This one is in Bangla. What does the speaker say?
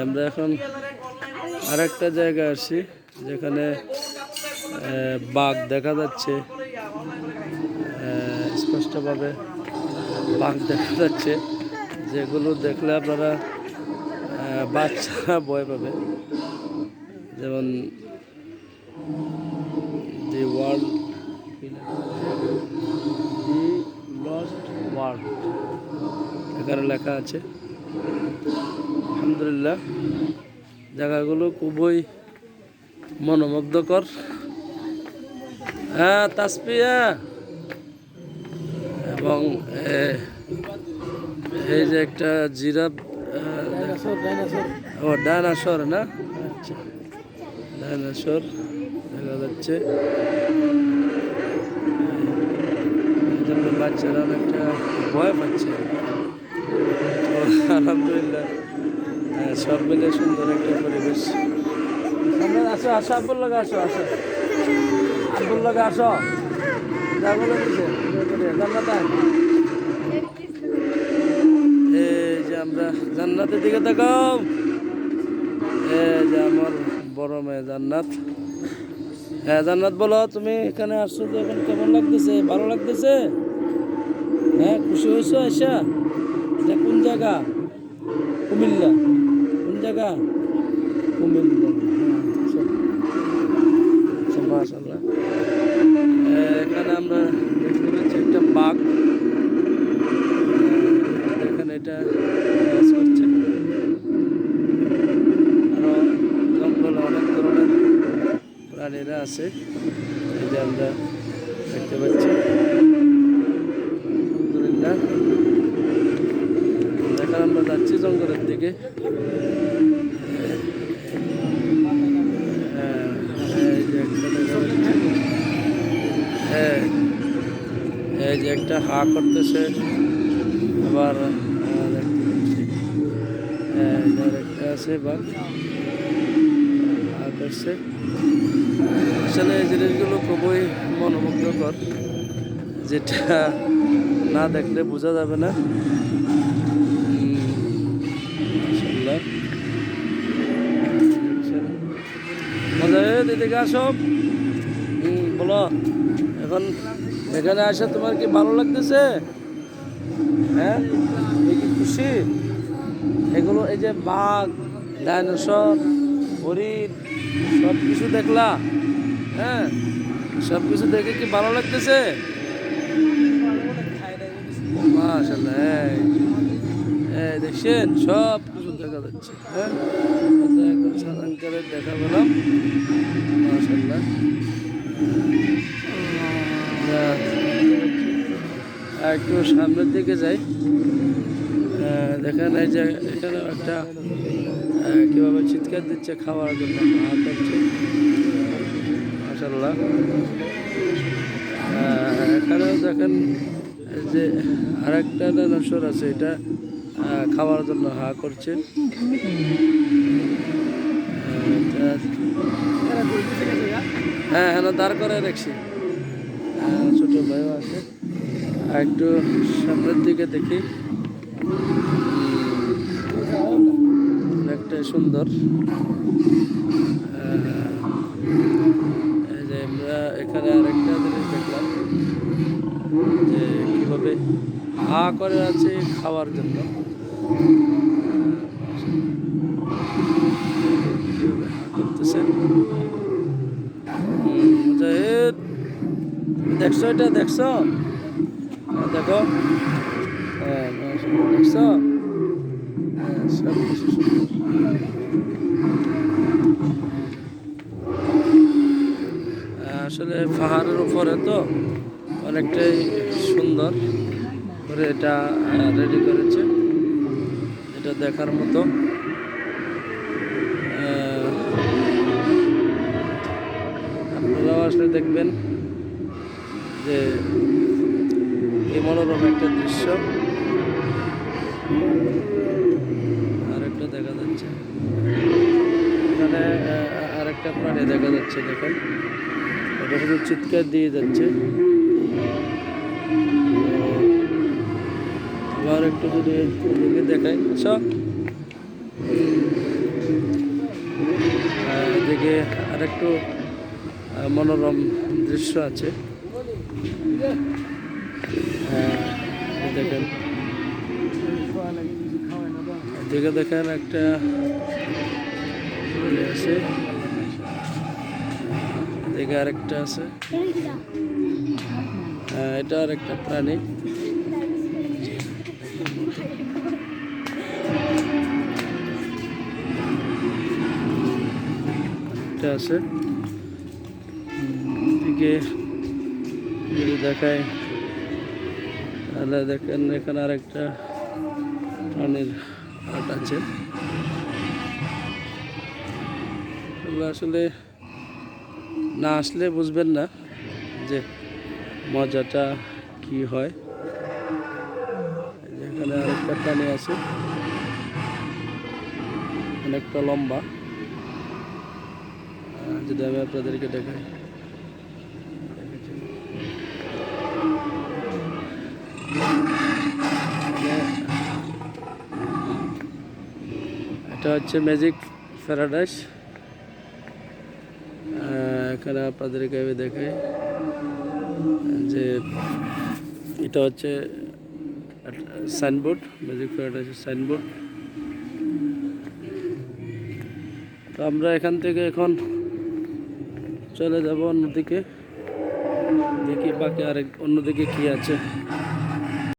আমরা এখন আরেকটা জায়গায় আসছি যেখানে বাঘ দেখা যাচ্ছে, স্পষ্টভাবে বাঘ দেখা যাচ্ছে, যেগুলো দেখলে আপনারা বাচ্চারা ভয় পাবে। যেমন the world, the lost world এখানে লেখা আছে। আলহামদুলিল্লাহ, জায়গাগুলো খুবই মনোমুগ্ধকর। হ্যাঁ, তাসপিয়া। এবং এই যে একটা জিরাফ, ও ডাইনোসর না, আচ্ছা ডাইনোসর দেখা যাচ্ছে। এই জন্য বাচ্চারা অনেকটা ভয় পাচ্ছে। আলহামদুলিল্লাহ, সব মিলে সুন্দর একটা পরিবেশ। আসো আসো, আব্বুল্লাহ আসো, আসো আব্বুল্লাহ আসো, যা বলে দিছে এই যে আমরা জান্নাতের দিকে তাকাও। এই যে আমার বড় মেয়ে জান্নাত। হ্যাঁ জান্নাত, বলো তুমি এখানে আসছো যে এখন কেমন লাগতেছে? ভালো লাগতেছে? হ্যাঁ, খুশি হয়েছো আয়সা? এটা কোন জায়গা? কুমিল্লা। কোন জায়গা? কুমিল্লা। আচ্ছা, মাশাআল্লাহ। এখানে আমরা দেখতে পাচ্ছি একটা বাঘ। এখানে এটা কাজ করছে। আরো জঙ্গলে অনেক ধরনের প্রাণীরা আছে, এই যে আমরা দেখতে পাচ্ছি। আলহামদুলিল্লাহ, এখন আমরা যাচ্ছি জঙ্গলের দিকে। এই যে একটা হা করতেছে, আবার একটা আছে বাঘ হা করছে। আসলে এই জিনিসগুলো খুবই মনোমুগ্ধকর, যেটা না দেখলে বোঝা যাবে না। মজা দিদিকে আসো, বলো এখন এখানে আসে তোমার কি ভালো লাগতেছে? হ্যাঁ, এই কি খুশি? এগুলো এই যে বাঘ, ডাইনোসর, হরিণ সব কিছু দেখলা? হ্যাঁ, সব কিছু দেখে কি ভালো লাগতেছে? মাশাআল্লাহ, এই দেখছেন সব কিছু দেখা যাচ্ছে। হ্যাঁ, একদম সাধারণ করে দেখা পেলাম। মাশাআল্লাহ, একটু সামনের দিকে যাই। দেখেন এই যে এখানে একটা কীভাবে চিৎকার দিচ্ছে খাওয়ার জন্য, হা করছে। মাশাআল্লাহ, এখানেও দেখেন যে আরেকটা ডাইনোসর আছে, এটা খাওয়ার জন্য হা করছে। হ্যাঁ হ্যাঁ, দাঁড় করে রাখছি। ছোট ভাইও আছে। একটু সামনের দিকে দেখি, অনেকটা সুন্দর। এই যে আমরা এখানে আরেকটা জিনিস দেখলাম যে কীভাবে হা করে আছে খাওয়ার জন্য। করতেছে, দেখছো এটা? দেখছো? দেখো, হ্যাঁ দেখছো, সব কিছু আসলে পাহাড়ের উপরে তো অনেকটাই সুন্দর করে এটা রেডি করেছে, এটা দেখার মতো। আপনারাও আসলে দেখবেন যে এই মনোরম একটা দৃশ্য। আরেকটা দেখা যাচ্ছে এখানে, আরেকটা প্রাণী দেখা যাচ্ছে। দেখেন, এটা শুধু চিৎকার দিয়ে যাচ্ছে। আবার একটু যদি এদিকে দেখাই, আচ্ছা এদিকে আরেকটু মনোরম দৃশ্য আছে। দেখেন, এদিকে দেখেন একটা আছে, এদিকে আরেকটা আছে। এটা আরেকটা প্রাণী। এটা আছে এদিকে যদি দেখায় তাহলে দেখেন এখানে আরেকটা প্রাণীর আর্ট আছে। এগুলো আসলে না আসলে বুঝবেন না যে মজাটা কি হয়। এখানে আরেকটা প্রাণী আছে, অনেকটা লম্বা। যদি আমি আপনাদেরকে দেখাই, এটা হচ্ছে ম্যাজিক প্যারাডাইস। এখানে আপনাদেরকে আমি দেখাই যে এটা হচ্ছে সাইনবোর্ড, ম্যাজিক প্যারাডাইসের সাইনবোর্ড। তো আমরা এখান থেকে এখন চলে যাব অন্যদিকে, দেখি বাকি আরেক অন্যদিকে কি আছে।